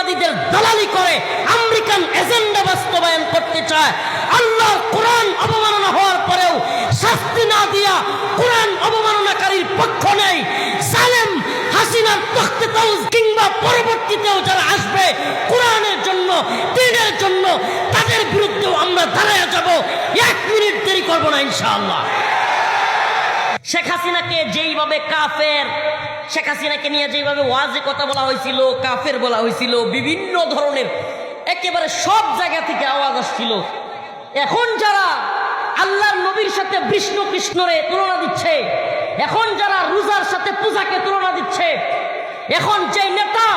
ফ্যাসিবাদীদের দালালি করে American agenda বাস্তবায়ন করতে চায়। আল্লাহর কোরআন অবমাননা হওয়ার পরেও শাস্তি না দিয়া কোরআন অবমাননাকারীর পক্ষ নেই। জালেম হাসিনার তখতে তাউজ কিংবা পরবর্তীতেও যারা আসবে কোরআনের জন্য, দ্বীনের জন্য, তাদের বিরুদ্ধেও আমরা দাঁড়ায় যাব। 1 মিনিট দেরি করব না ইনশাআল্লাহ। শেখ হাসিনাকে যেইভাবে কাফের, শেখ হাসিনাকে নিয়ে যেভাবে ওয়াজে কথা বলা হয়েছিল, কাফের বলা হয়েছিল, বিভিন্ন ধরনের একেবারে সব জায়গা থেকে আওয়াজ আসছিল। এখন যারা আল্লাহর নবীর সাথে বিষ্ণু কৃষ্ণরে তুলনা দিচ্ছে, এখন যারা রোজার সাথে পূজাকে তুলনা দিচ্ছে, এখন যে নেতা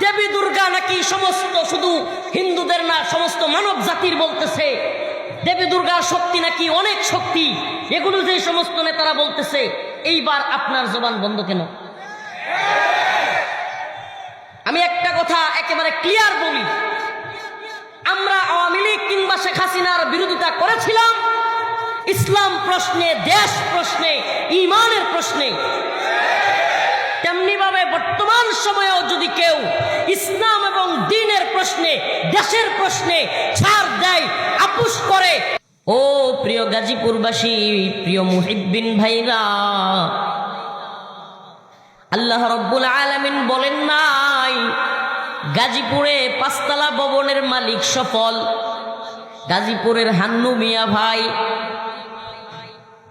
দেবী দুর্গা নাকি সমস্ত শুধু হিন্দুদের না সমস্ত মানব জাতির বলতেছে, দেবী দুর্গার শক্তি নাকি অনেক শক্তি, এগুলো যে সমস্ত নেতারা বলতেছে, এইবার আপনার জবান বন্ধ কেন? আমি একটা কথা একেবারে ক্লিয়ার বলি, আমরা আওয়ামী লীগ কিংবা শেখ হাসিনার বিরোধিতা করেছিলাম ইসলাম প্রশ্নে, দেশ প্রশ্নে, ঈমানের প্রশ্নে। তেমনি ভাবে বর্তমান সময়েও যদি কেউ ইসলাম এবং দ্বীনের প্রশ্নে, দেশের প্রশ্নে ছাড় দেয়, আপোষ করে, ও প্রিয় গাজীপুরবাসী, প্রিয় মুহিব্বিন ভাইরা, আল্লাহ রাব্বুল আলামিন বলেন নাই গাজীপুরে 5 তলা ভবনের মালিক সফল? গাজীপুরের হান্নু মিয়া ভাই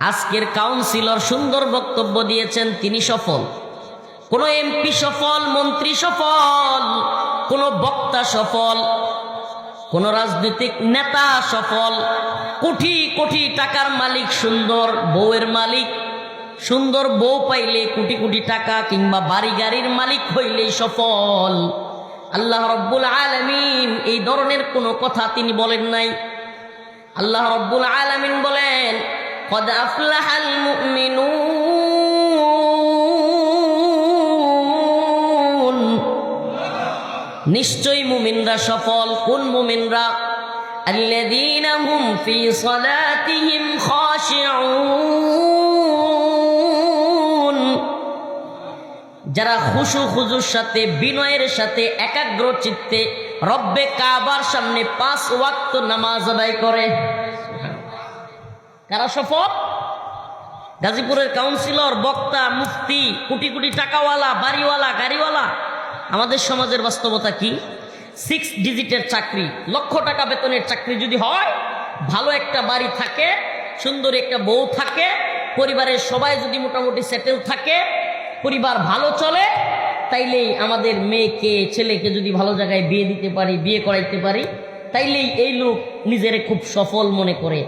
আজকের কাউন্সিলর সুন্দর বক্তব্য দিয়েছেন, তিনি সফল। কোন এমপি সফল, মন্ত্রী সফল, কোন বক্তা সফল, কোন রাজনৈতিক নেতা সফল, কোটি কোটি টাকার মালিক, সুন্দর বউয়ের মালিক, সুন্দর বউ পাইলে কোটি কোটি টাকা কিংবা বাড়ি গাড়ির মালিক হইলেই সফল। আল্লাহ রাব্বুল আলামিন এই ধরনের কোনো কথা তিনি বলেন নাই। আল্লাহ রাব্বুল আলামিন বলেন, কদ আফলাহাল মুমিনুন, নিশ্চয়ই মুমিনরা সফল। কোন মুমিনরা? আল্লাযীনা হুম ফী সালাতিহিম খাশিউন, যারা খুশু খুজুর সাথে, বিনয়ের সাথে, একাগ্র চিত্তে রব্বে কাবার সামনে 5 ওয়াক্ত নামাজ আদায় করে। কারা সফল? গাজীপুরের কাউন্সিলর, বক্তা, মুফতি, কোটি কোটি টাকাওয়ালা, বাড়িওয়ালা, গাড়িওয়ালা। আমাদের সমাজের বাস্তবতা কি? 6 ডিজিটের চাকরি, লক্ষ টাকা বেতনের চাকরি যদি হয়, ভালো একটা বাড়ি থাকে, সুন্দর একটা বউ থাকে, পরিবারের সবাই যদি মোটামুটি সেটেল থাকে, পরিবার ভালো চলে, তাইলেই আমাদের মেয়েকে, ছেলেকে যদি ভালো জায়গায় বিয়ে দিতে পারি, বিয়ে করাইতে পারি, তাইলেই এই লোক নিজেরে খুব সফল মনে করে।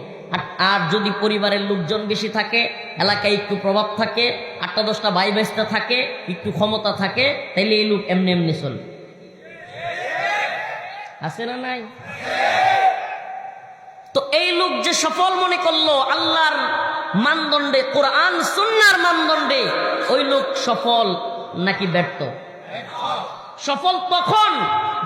আর যদি পরিবারের লোকজন বেশি থাকে, এলাকায় একটু প্রভাব থাকে, 8-10টা ভাই বেস্তা থাকে, একটু ক্ষমতা থাকে, তাইলে এই লোক এমনি এমনি চলে। আছে না নাই? তো এই লোক যে সফল মনে করলো আল্লাহর মানদণ্ডে, কোরআন সুন্নাহর মানদণ্ডে, ওই লোক সফল নাকি ব্যর্থ? সফল তখন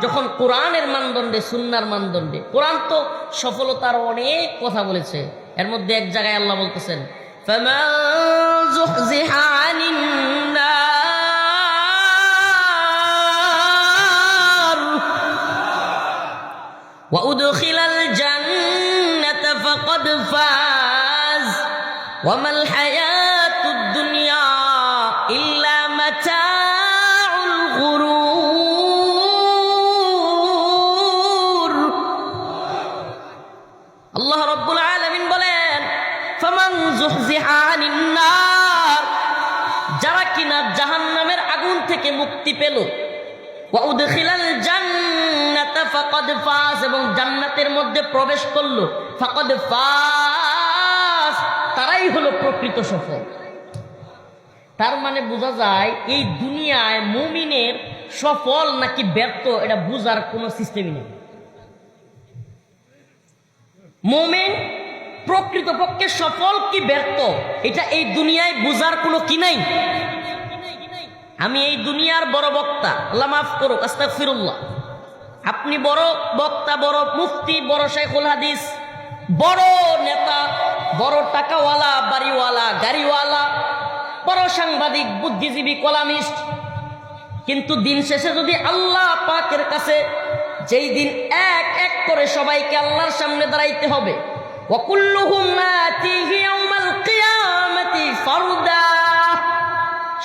যখন কোরআনের মানদণ্ডে, সুন্নাহর মানদণ্ডে। কোরআন তো সফলতার অনেক কথা বলেছে, এর মধ্যে এক জায়গায় আল্লাহ বলতেছেন, ফামান যুহজিহা আনিন নার ওয়া উদখিলাল জান্নাতা ফাকাদ ফাজ ওয়া মাল হায়াতুদ দুনিয়া ইল্লা মাতাউল গুরুর। আল্লাহ রাব্বুল আলামিন বলেন, ফামান যুহজিহা আনিন নার, যারা কিনা জাহান্নামের আগুন থেকে মুক্তি পেল, ওয়া উদখিলাল জান্নাতা ফাকাদ ফাজ, এবং জান্নাতের মধ্যে প্রবেশ করলো, ফাকাদ ফাজ, তারাই হলো প্রকৃত সফল। তার মানে বোঝা যায় এই দুনিয়ায় মুমিনের সফল নাকি ব্যর্থ এটা বুঝার কোনো সিস্টেমই নেই। মুমিন প্রকৃতপক্ষে সফল কি ব্যর্থ এটা এই দুনিয়ায় বুঝার কোনো কি নাই। আমি এই দুনিয়ার বড় বক্তা, আল্লাহ মাফ করুক, আস্তাগফিরুল্লাহ, আপনি বড় বক্তা, বড় মুফতি, বড় শাইখুল হাদিস, বড় নেতা, বড় টাকাওয়ালা, বাড়িওয়ালা, গাড়িওয়ালা, বড় সাংবাদিক, বুদ্ধিজীবী, কলামিস্ট, কিন্তু দিন শেষে যদি আল্লাহ পাকের কাছে যেই দিন এক এক করে সবাইকে আল্লাহর সামনে দাঁড়াইতে হবে, ওয়াকুল্লুহুম আতিহি ইয়াউমাল কিয়ামাতি ফারদা,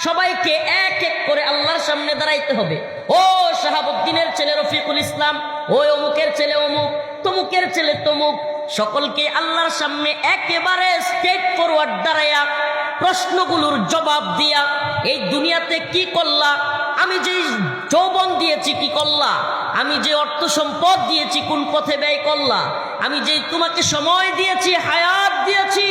সবাইকে এক এক করে আল্লাহর সামনে দাঁড়াইতে হবে। ও শাহাবুদ্দিনের ছেলে রফিকুল ইসলাম, ওই অমুকের ছেলে অমুক, তমুকের ছেলে তমুক, সকলকে আল্লাহর সামনে একেবারে স্ট্রেট ফরওয়ার্ড দাঁড়ায়া প্রশ্নগুলোর জবাব দিয়া, এই দুনিয়াতে কি করলা, আমি যে যৌবন দিয়েছি কি করলা, আমি যে অর্থ সম্পদ দিয়েছি কোন পথে ব্যয় করলা, আমি যে তোমাকে সময় দিয়েছি, হায়াত দিয়েছি,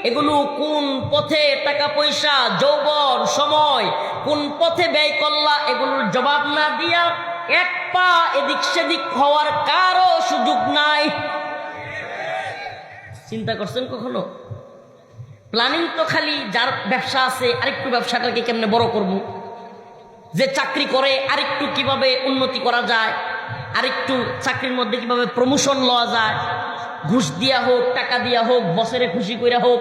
এগুলো কোন পথে, টাকা পয়সা, যৌবন, সময় কোন পথে ব্যয় করলা, এগুলোর জবাব না দিয়া এক পা এদিক সেদিক হওয়ার কারো সুযোগ নাই। চিন্তা করছেন কখনো? প্ল্যানিং তো খালি যার ব্যবসা আছে আরেকটু ব্যবসাটাকে কেমনে বড় করব, যে চাকরি করে আরেকটু কিভাবে উন্নতি করা যায়, আরেকটু চাকরির মধ্যে কিভাবে প্রমোশন লওয়া যায়, ঘুষ দিয়া হোক, টাকা দিয়া হোক, বসেরে খুশি কইরা হোক,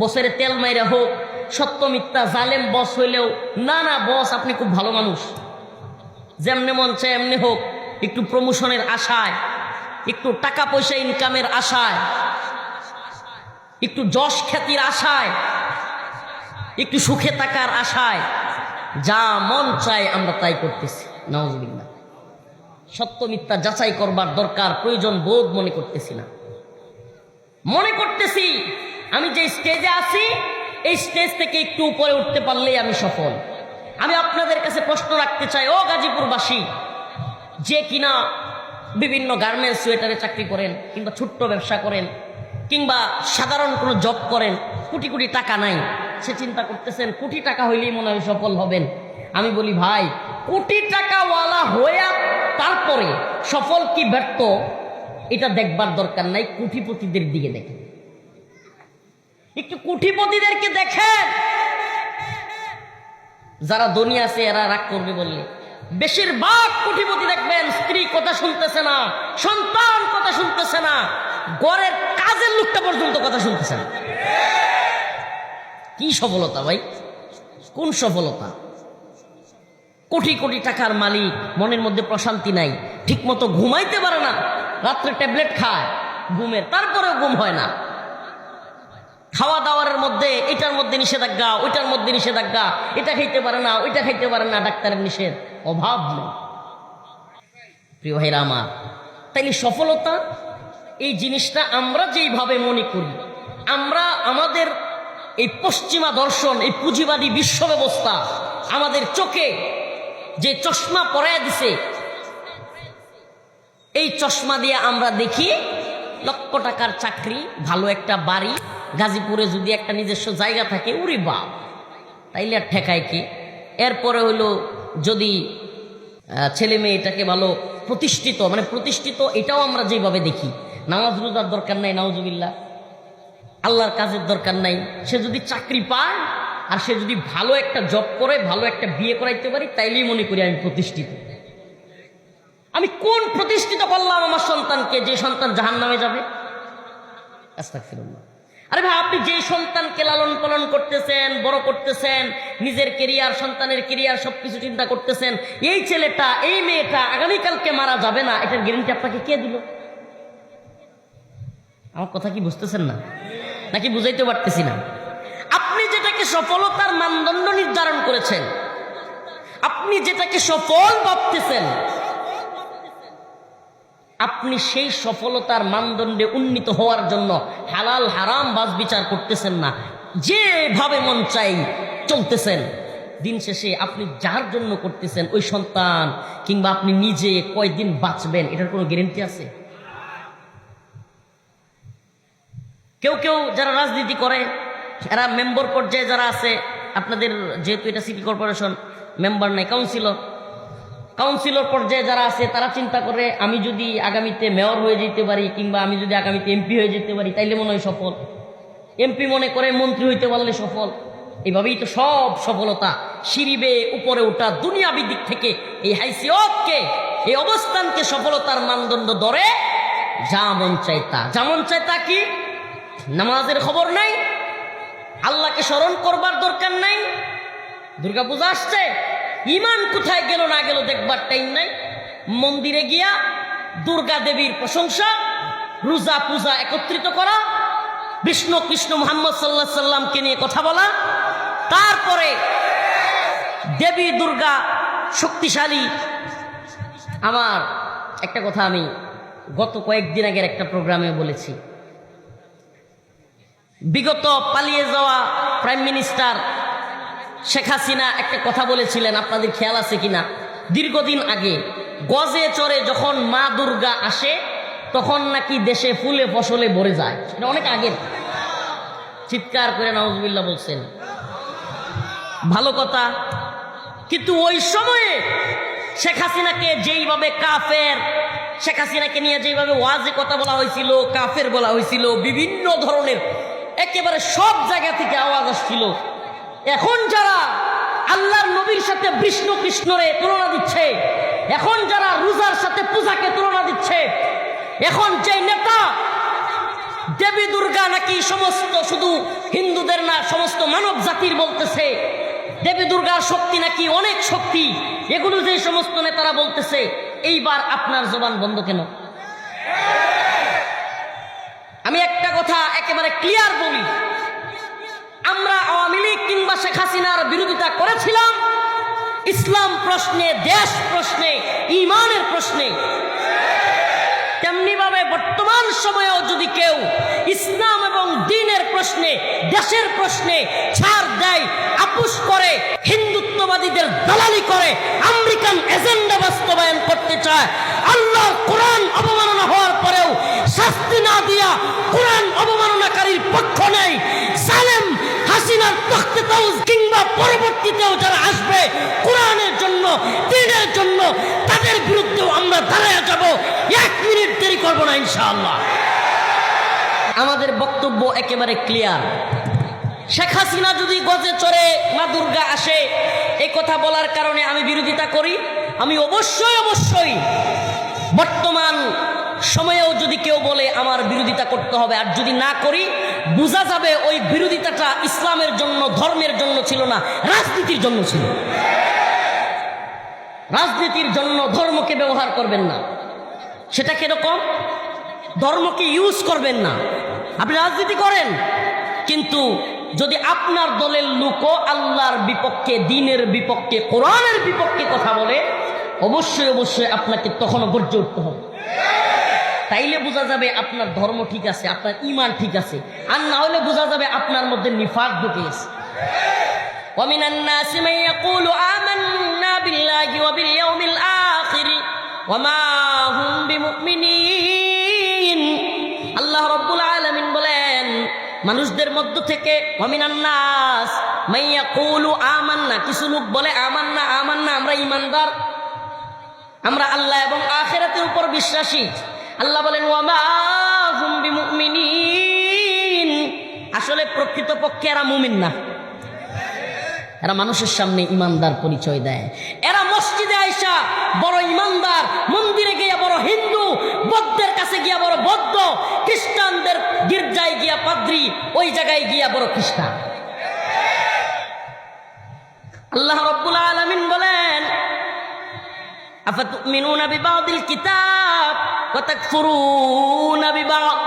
বসেরে তেল মাইরা হোক, সত্য মিথ্যা জালেম বস হইলেও না না বস আপনি খুব ভালো মানুষ, যেমনে মন চায় এমনি হোক, একটু প্রমোশনের আশায়, একটু টাকা পয়সা ইনকামের আশায়, একটু যশ খ্যাতির আশায়, একটু সুখে থাকার আশায় যা মন চায় আমরা তাই করতেছি। নাউজুবিল্লাহ। সত্য মিথ্যা যাচাই করবার দরকার প্রয়োজন বোধ মনে করতেছি না। মনে করতেছি আমি যে স্টেজে আছি এই স্টেজ থেকে একটু উপরে উঠতে পারলেই আমি সফল। আমি আপনাদের কাছে প্রশ্ন রাখতে চাই, ও গাজীপুরবাসী, যে কিনা বিভিন্ন গার্মেন্টস সোয়েটারে চাকরি করেন, কিংবা ছোট্ট ব্যবসা করেন, কিংবা সাধারণ কোনো জব করেন, কোটি কোটি টাকা নাই, সে চিন্তা করতেছেন কোটি টাকা হইলেই মনে হয় সফল হবেন। আমি বলি ভাই, কোটি টাকাওয়ালা হইয়া তারপরে সফল কি ব্যর্থ এটা দেখবার দরকার নাই, কোটিপতিদের দিকে দেখেন, একটু কোটিপতিদেরকে দেখেন। যারা ধনী আছে এরা রাগ করবে বললে, বেশিরভাগ কোটিপতি দেখবেন স্ত্রী কথা শুনতেছে না, সন্তান কথা শুনতেছে না, ঘরের কাজের লোকটা পর্যন্ত কথা শুনতেছে না। কি সফলতা ভাই, কোন সফলতা? কোটি কোটি টাকার মালিক, মনের মধ্যে প্রশান্তি নাই, ঠিক মতো ঘুমাইতে পারে না, রাত্রে ট্যাবলেট খায় ঘুমের, তারপরেও ঘুম হয় না। খাওয়া দাওয়ার মধ্যে এটার মধ্যে নিষেধাজ্ঞা, ওইটার মধ্যে নিষেধাজ্ঞা, এটা খাইতে পারে না, ওইটা খাইতে পারে না, ডাক্তারের নিষেধ, অভাব নেই। প্রিয় ভাইরা আমার, তাইলে সফলতা এই জিনিসটা আমরা যেইভাবে মনে করি, আমরা আমাদের এই পশ্চিমা দর্শন, এই পুঁজিবাদী বিশ্ব ব্যবস্থা আমাদের চোখে যে চশমা পরায় দিছে, এই চশমা দিয়ে আমরা দেখি লক্ষ টাকার চাকরি, ভালো একটা বাড়ি, গাজীপুরে যদি একটা নিজস্ব জায়গা থাকে, উরি বাপ, তাইলে আর ঠেকায় কি? এরপরে হলো যদি ছেলে মেয়েটাকে ভালো প্রতিষ্ঠিত, মানে প্রতিষ্ঠিত, এটাও আমরা যেভাবে দেখি, নামাজ রোজার দরকার নাই, নাউজুবিল্লাহ, আল্লাহর কাজের দরকার নাই, সে যদি চাকরি পায় আর সে যদি ভালো একটা জব করে, ভালো একটা বিয়ে করাইতে পারি, তাইলেই মনে করি আমি প্রতিষ্ঠিত। আমি কোন প্রতিষ্ঠিত করলাম আমার সন্তানকে, যে সন্তান জাহান্নামে যাবে? আস্তাগফিরুল্লাহ। আরে ভাই, আপনি যে সন্তানকে লালন পালন করতেছেন, বড় করতেছেন, নিজের কেরিয়ার, সন্তানের কেরিয়ার সবকিছু চিন্তা করতেছেন, এই ছেলেটা, এই মেয়েটা আগামীকালকে মারা যাবে না, এটার গ্যারান্টি আপনাকে কে দিল? আমার কথা কি বুঝতেছেন না, নাকি বুঝাইতে পারতেছি না? আপনি যেটাকে সফলতার মানদণ্ড নির্ধারণ করেছেন, আপনি যেটাকে সফল ভাবতেছেন, আপনি সেই সফলতার মানদণ্ডে উন্নীত হওয়ার জন্য হালাল হারাম বাজ বিচার করতেছেন না, যেভাবে মন চাই চলতেছেন। দিন শেষে আপনি যার জন্য করতেছেন, ওই সন্তান কিংবা আপনি নিজে কয়দিন বাঁচবেন এটার কোনো গ্যারান্টি আছে? কেউ কেউ যারা রাজনীতি করে, এরা মেম্বার পর্যায়ে যারা আছে, আপনাদের যেহেতু এটা সিটি কর্পোরেশন, মেম্বার নাই, কাউন্সিলর পর্যায়ে যারা আছে, তারা চিন্তা করে আমি যদি আগামীতে মেয়র হয়ে যেতে পারি, কিংবা আমি যদি আগামীতে এমপি হয়ে যেতে পারি, তাইলে মনে হয় সফল। এমপি মনে করে মন্ত্রী হইতে পারলে সফল। এইভাবেই তো সব সফলতা, সিঁড়ি বেয়ে উপরে ওঠা, দুনিয়াবি দিক থেকে এই হাইসিয়তকে, এই অবস্থানকে সফলতার মানদণ্ড ধরে যা মন চায় তা। যা মন চায় তা কি? নামাজের খবর নাই, আল্লাহকে স্মরণ করবার দরকার নাই। দুর্গাপূজা আসছে, ইমান কোথায় গেল না গেল দেখবার টাইম নাই। মন্দিরে গিয়া দুর্গা দেবীর প্রশংসা, রোজা পূজা একত্রিত করা, বিষ্ণু কৃষ্ণ মুহাম্মদ সাল্লাল্লাহু আলাইহি সাল্লামকে নিয়ে কথা বলা, তারপরে দেবী দুর্গা শক্তিশালী। আমার একটা কথা আমি গত কয়েকদিন আগের একটা প্রোগ্রামে বলেছি, বিগত পালিয়ে যাওয়া প্রাইম মিনিস্টার শেখ হাসিনা একটা কথা বলেছিলেন, আপনাদের খেয়াল আছে কিনা? দীর্ঘদিন আগে গজে চড়ে যখন মা দুর্গা আসে তখন নাকি দেশে ফুলে ফসলে ভরে যায়। এটা অনেক আগের, চিৎকার করে নাউজুবিল্লাহ বলছেন, ভালো কথা। কিন্তু ওই সময়ে শেখ হাসিনাকে যেইভাবে কাফের, শেখ হাসিনাকে নিয়ে যেইভাবে ওয়াজে কথা বলা হয়েছিল, কাফের বলা হয়েছিল, বিভিন্ন ধরনের একেবারে সব জায়গা থেকে আওয়াজ আসছিল। এখন যারা আল্লাহর নবীর সাথে বিষ্ণু কৃষ্ণরে তুলনা দিচ্ছে, এখন যারা রোজার সাথে পূজাকে তুলনা দিচ্ছে, এখন যে নেতা দেবী দুর্গা নাকি সমস্ত শুধু হিন্দুদের না সমস্ত মানব জাতির বলতেছে, দেবী দুর্গার শক্তি নাকি অনেক শক্তি, এগুলো যে সমস্ত নেতারা বলতেছে, এইবার আপনার জবান বন্ধ কেন? আমি একটা কথা একেবারে ক্লিয়ার বলি, আমরা আওয়ামী লীগ কিংবা শেখ হাসিনার বিরোধিতা করেছিলাম ইসলাম প্রশ্নে, দেশ প্রশ্নে, ঈমানের প্রশ্নে। তেমনি ভাবে বর্তমান সময়েও যদি কেউ ইসলাম এবং দ্বীনের প্রশ্নে, দেশের প্রশ্নে ছাড় দেয়, আপোষ করে, হিন্দুত্ববাদীদের দালালি করে, আমেরিকান এজেন্ডা বাস্তবায়ন করতে চায়, আল্লাহর কোরআন অবমাননা হওয়ার পরেও শাস্তি না দিয়া কোরআন অবমাননাকারীর পক্ষ নেই, জালেম হাসিনার তখতে তাউজ কিংবা পরবর্তীতেও যারা আসবে কোরআনের জন্য, দ্বীনের জন্য, তাদের বিরুদ্ধেও আমরা দাঁড়ায় যাব। 1 মিনিট দেরি করবো না ইনশাআল্লাহ। আমাদের বক্তব্য একেবারে ক্লিয়ার। শেখ হাসিনা যদি গজে চড়ে মা দুর্গা আসে, এই কথা বলার কারণে আমি বিরোধিতা করি। আমি অবশ্যই বর্তমান সময়েও যদি কেউ বলে আমার বিরোধিতা করতে হবে, আর যদি না করি বোঝা যাবে ওই বিরোধিতাটা ইসলামের জন্য, ধর্মের জন্য ছিল না, রাজনীতির জন্য ছিল। রাজনীতির জন্য ধর্মকে ব্যবহার করবেন না। সেটা কিরকম? ধর্মকে ইউজ করবেন না। আপনি রাজনীতি করেন, কিন্তু যদি আপনার দলের লোকও আল্লাহর বিপক্ষে, দ্বীনের বিপক্ষে, কোরআনের বিপক্ষে কথা বলে, অবশ্যই আপনাকে তখনও গর্জে উঠতে হবে। তাইলে বোঝা যাবে আপনার ধর্ম ঠিক আছে, আপনার ঈমান ঠিক আছে। আর না হলে বোঝা যাবে আপনার মধ্যে নিফাক ঢুকে গেছে। ومن الناس من يقول آمنا بالله وباليوم الآخر وما هم بمؤمنين। আল্লাহ রাব্বুল আলামিন বলেন, মানুষদের মধ্য থেকে ومن الناس من يقول آمنا, কিছু লোক বলে আমান্না আমরা ঈমানদার, আমরা আল্লাহ এবং আখিরাতের উপর বিশ্বাসী। আল্লাহ বলেন ওয়ামা হুম বিমুমিনিন, আসলে প্রকৃতপক্ষে এরা মুমিন না। এরা মানুষের সামনে ইমানদার পরিচয় দেয়। এরা মসজিদে আইসা বড় ইমানদার, মন্দিরে গিয়া বড় হিন্দু, বৌদ্ধের কাছে গিয়া বড় বৌদ্ধ, খ্রিস্টানদের গির্জায় গিয়া পাদ্রী, ওই জায়গায় গিয়া বড় খ্রিস্টান। আল্লাহ রাব্বুল আলামিন বলেন আফাতুমিনুনা বিবাদিল কিতাব ওয়া তাকফুরুনা বিবাদ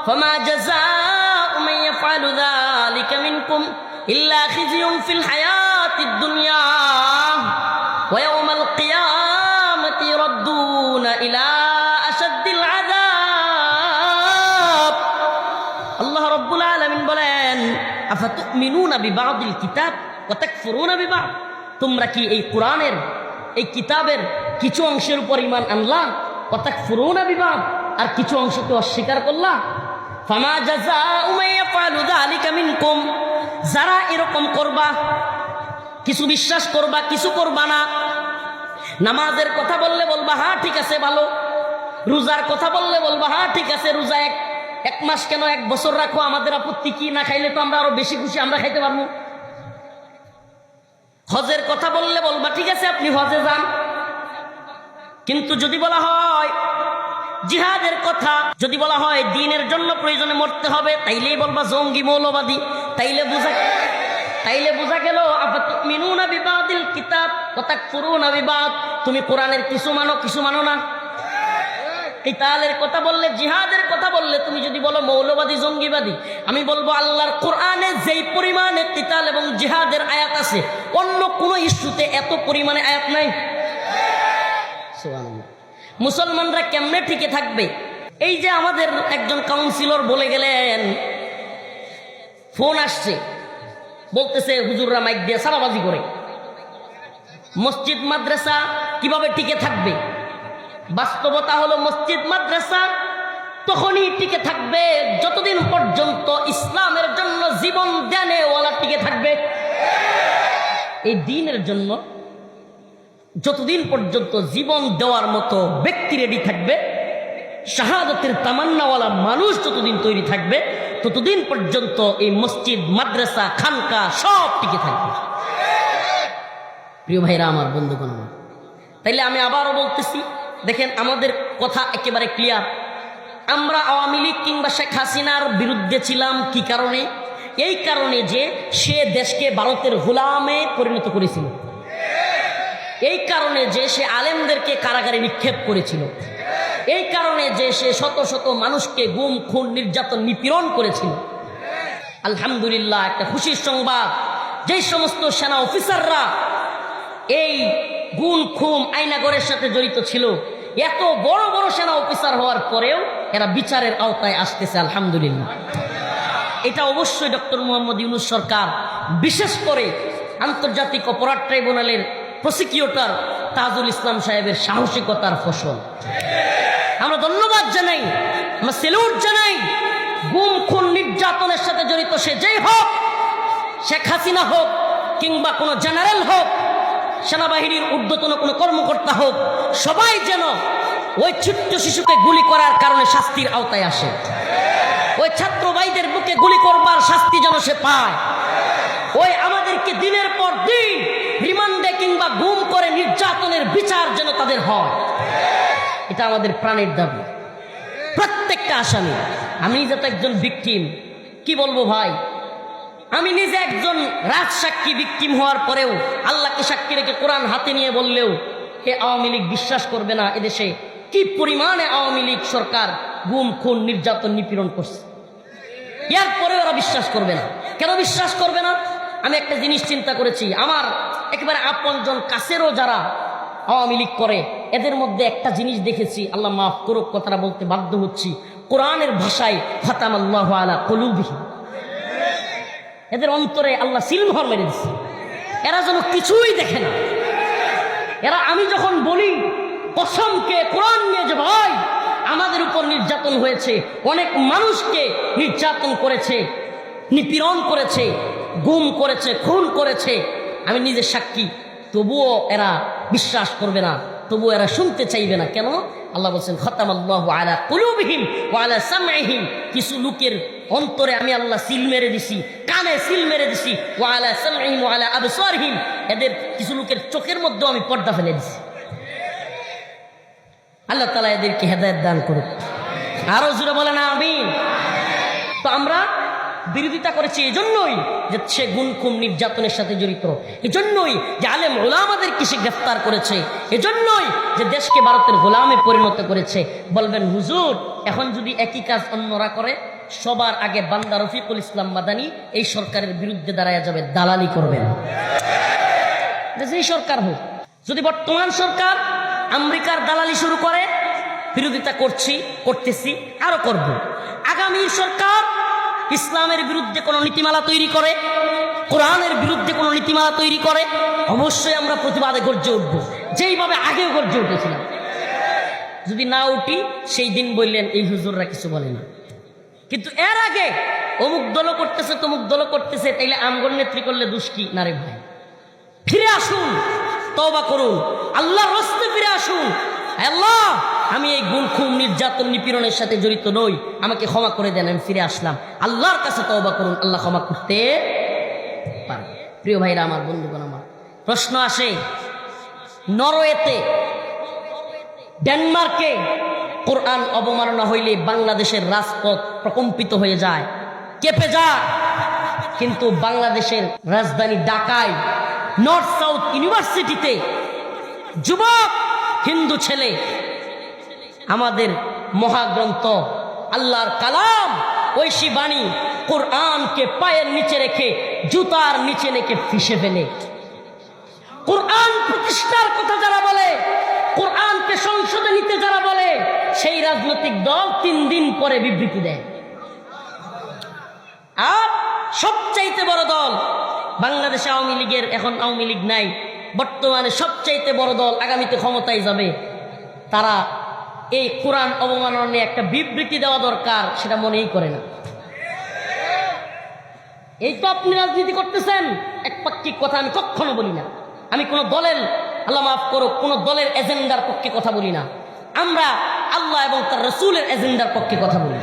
ফামা জাযাউ মান ইয়াফআলু যালিকা মিনকুম ইল্লা খিজিয়ুন ফিল হায়াতিদ দুনিয়া ওয়া ইয়াউমাল কিয়ামাতি ইরাদ্দুনা ইলা আশাদ্দিল আযাব। আল্লাহ রাব্বুল আলামিন বলেন আফাতুমিনুনা বিবাদিল কিতাব ওয়া তাকফুরুনা বিবাদ, তোমরা কি এই কোরআনের, এই কিতাবের কিছু অংশের উপর ঈমান আনলা, ওয়া তাকফুরুনা বিবাদ, আর কিছু অংশকে অস্বীকার করলা। ফামা জাযাউ মান ইয়াফআলু যালিকা মিনকুম, যারা এরকম করবা, কিছু বিশ্বাস করবা কিছু করবা না, নামাজের কথা বললে বলবা হ্যাঁ ঠিক আছে ভালো, রোজার কথা বললে বলবা হ্যাঁ ঠিক আছে, রোজা এক মাস কেন 1 বছর রাখো, আমাদের আপত্তি কি, না খাইলে তো আমরা আরো বেশি খুশি, আমরা খাইতে পারবো। হজের কথা বললে বলবা ঠিক আছে আপনি হজে যান, কিন্তু যদি বলা হয় জিহাদের কথা, যদি বলা হয় দ্বীনের জন্য প্রয়োজনে মরতে হবে, তাইলেই বলবা জঙ্গি মৌলবাদী। তাইলে বুঝা তাইলে বোঝা গেল আফাতুমিনুনা বিবাদিল কিতাব ওয়া তাকফুরুনা বিবাদ, তুমি কোরআনের কিছু মানো কিছু মানো না। কিতালের কথা বললে, জিহাদের কথা বললে তুমি যদি বলো মৌলবাদী জঙ্গিবাদী, আমি বলবো আল্লাহর কোরআনে যেই পরিমাণে কিতাল এবং জিহাদের আয়াত আছে অন্য কোনো ইস্যুতে এত পরিমাণে আয়াত নাই। সুবহানাল্লাহ। মুসলমানরা কেমনে টিকে থাকবে? এই যে আমাদের একজন কাউন্সিলর বলে গেলেন, ফোন আসছে বলতেছে হুজুররা মাইক দিয়ে সারাবাজি করে, মসজিদ মাদ্রাসা কিভাবে টিকে থাকবে? বাস্তবতা হলো মসজিদ মাদ্রাসা তখনই টিকে থাকবে যতদিন পর্যন্ত ইসলামের জন্য জীবন দেনে ওয়ালা টিকে থাকবে। এই দ্বীনের জন্য যতদিন পর্যন্ত জীবন দেওয়ার মতো ব্যক্তি রেডি থাকবে, শাহাদাতের তামান্নাওয়ালা মানুষ যতদিন তৈরি থাকবে, ততদিন পর্যন্ত এই মসজিদ মাদ্রাসা খানকা সব টিকে থাকবে। প্রিয় ভাইরা আমার, বন্ধুগণ আমার, তাইলে আমি আবারও বলতেছি, দেখেন আমাদের কথা একেবারে ক্লিয়ার। আমরা আওয়ামী লীগ কিংবা শেখ হাসিনার বিরুদ্ধে ছিলাম কি কারণে? এই কারণে যে সে দেশকে ভারতের গোলামে পরিণত করেছিল, এই কারণে যে সে আলেমদেরকে কারাগারে নিক্ষেপ করেছিল, এই কারণে যে সে শত শত মানুষকে গুম খুন নির্যাতন নিপীড়ন করেছিল। আলহামদুলিল্লাহ, একটা খুশির সংবাদ, যেই সমস্ত সেনা অফিসাররা এই গুম খুন আইনাগরের সাথে জড়িত ছিল, এত বড় বড় সেনা অফিসার হওয়ার পরেও এরা বিচারের আওতায় আসতেছে, আলহামদুলিল্লাহ। এটা অবশ্যই ডক্টর মোহাম্মদ ইউনূস সরকার, বিশেষ করে আন্তর্জাতিক অপরাধ ট্রাইব্যুনালের প্রসিকিউটর তাজুল ইসলাম সাহেবের সাহসিকতার ফসল। আমরা ধন্যবাদ জানাই, আমরা সেলুট জানাই। গুম খুন নির্যাতনের সাথে জড়িত সে যেই হোক, শেখ হাসিনা হোক কিংবা কোনো জেনারেল হোক, সেনাবাহিনীর ঊর্ধ্বতন কোনো কর্মকর্তা হোক, সবাই যেন ওই ছোট্ট শিশুকে গুলি করার কারণে শাস্তির আওতায় আসে। ওই ছাত্র ভাইদের বুকে গুলি করবার শাস্তি যেন সে পায়। ওই আমাদেরকে দিনের পর দিন রিমান্ডে কিংবা গুম করে নির্যাতনের বিচার যেন তাদের হয়, এটা আমাদের প্রাণের দাবি। প্রত্যেকটা আসামি, আমি নিজে তো একজন ভিকটিম, কি বলবো ভাই, আমি নিজে একজন রাজসাক্ষী ভিকটিম হওয়ার পরেও আল্লাহকে সাক্ষী রেখে কোরআন হাতে নিয়ে বললেও হে আওয়ামী লীগ বিশ্বাস করবে না এদেশে কি পরিমাণে আওয়ামী লীগ সরকার গুম খুন নির্যাতন নিপীড়ন করছে। এরপরে ওরা বিশ্বাস করবে না। কেন বিশ্বাস করবে না? আমি একটা জিনিস চিন্তা করেছি, আমার একেবারে আপনজন কাছেরও যারা আওয়ামী লীগ করে, এদের মধ্যে একটা জিনিস দেখেছি, আল্লাহ মাফ করুক কথাটা বলতে বাধ্য হচ্ছি, কোরআনের ভাষায় খাতামাল্লাহু আলা কুলুবিহিম, এদের অন্তরে আল্লাহ সিলমোহর মেরে দিচ্ছে। এরা যেন কিছুই দেখে না। এরা, আমি যখন বলি কসমকে কোরআন নিয়ে যে ভাই আমাদের উপর নির্যাতন হয়েছে, অনেক মানুষকে নির্যাতন করেছে, নিপীড়ন করেছে, গুম করেছে, খুন করেছে, আমি নিজে সাক্ষী, তবুও এরা বিশ্বাস করবে না, তবুও এরা শুনতে চাইবে না। কেন? আল্লাহ বলছেন খাতামাল্লাহু আলা কুলুবিহিম ওয়া আলা সামঈহিম, কিছু লোকের অন্তরে আমি আল্লাহ সিল মেরে দিছি, কানে সিল মেরে দিছি, ওয়া আলা সামঈহিম ওয়া আলা আবসারিহিম, এদের কিছু লোকের চোখের মধ্যে আমি পর্দা ফেলে দিছি। আল্লাহ তাআলা এদেরকে হেদায়েত দান করুক। আরো জোরে বলেন আমিন। তো আমরা বিরোধিতা করেছি এজন্যই যে সে গুম খুন নির্যাতনের সাথে জড়িত, এজন্যই যে আলেম ওলামাদেরকে সে গ্রেফতার করেছে, এজন্যই যে দেশকে ভারতের গোলামে পরিণত করেছে। বলবেন হুজুর, এখন যদি একই কাজ অন্যরা করে, সবার আগে বান্দা রফিকুল ইসলাম মাদানী এই সরকারের বিরুদ্ধে দাঁড়ায় যাবে, দালালি করবেন। যেই সরকার হোক, যদি বর্তমান সরকার আমেরিকার দালালি শুরু করে, বিরোধিতা করতেছি, আরো করব। আগামী সরকার ইসলামের বিরুদ্ধে কোনো নীতিমালা তৈরি করে, কোরআনের বিরুদ্ধে কোনো নীতিমালা তৈরি করে, অবশ্যই আমরা প্রতিবাদে গর্জে উঠব, যেইভাবে আগেও গর্জে উঠেছিলাম। যদি না উঠি, সেই দিন বললেন এই হুজুররা কিছু বলে না। কিন্তু এর আগে অমুক দল করতেছে, তমুক দল করতেছে, তাইলে আমগর নেত্রী করলে দোষ কি? না রে ভাই, ফিরে আসুন, তওবা করুন, আল্লাহর রাস্তায় ফিরে আসুন। আল্লাহ, আমি এই গুম খুন নির্যাতন নিপীড়নের সাথে জড়িত নই, আমাকে ক্ষমা করে দেন, আমি ফিরে আসলাম। আল্লাহর কাছে তওবা করুন, আল্লাহ ক্ষমা করতে পারবে। প্রিয় ভাইরা আমার, বন্ধুগণ আমার, প্রশ্ন আসে, নরওয়েতে, ডেনমার্কে কোরআন অবমাননা হইলে বাংলাদেশের রাজপথ প্রকম্পিত হয়ে যায়, কেঁপে যায়। কিন্তু বাংলাদেশের রাজধানী ঢাকায় নর্থ সাউথ ইউনিভার্সিটিতে যুবক হিন্দু ছেলে আমাদের মহাগ্রন্থ আল্লাহর কালাম ঐশী বাণী কোরআনকে পায়ের নিচে রেখে জুতার নিচে রেখে ফিসে ফেলে। কোরআন প্রতিষ্ঠার কথা যারা বলে, কোরআনকে সংসদে নিতে যারা বলে, সেই রাজনৈতিক দল 3 দিন পরে বিবৃতি দেয়। আর সবচাইতে বড় দল বাংলাদেশে আওয়ামী লীগের, এখন আওয়ামী লীগ নাই, বর্তমানে সবচাইতে বড় দল আগামীতে ক্ষমতায় যাবে, তারা এই কোরআন অবমাননা নিয়ে একটা বিবৃতি দেওয়া দরকার সেটা মনেই করে না। এই তো আপনি রাজনীতি করতেছেন, একপাক্ষিক কথা আমি কখনো বলি না। আমি কোনো দলের, আল্লাহ মাফ করো, কোনো দলের এজেন্ডার পক্ষে কথা বলি না। আমরা আল্লাহ এবং তার রসুলের এজেন্ডার পক্ষে কথা বলি।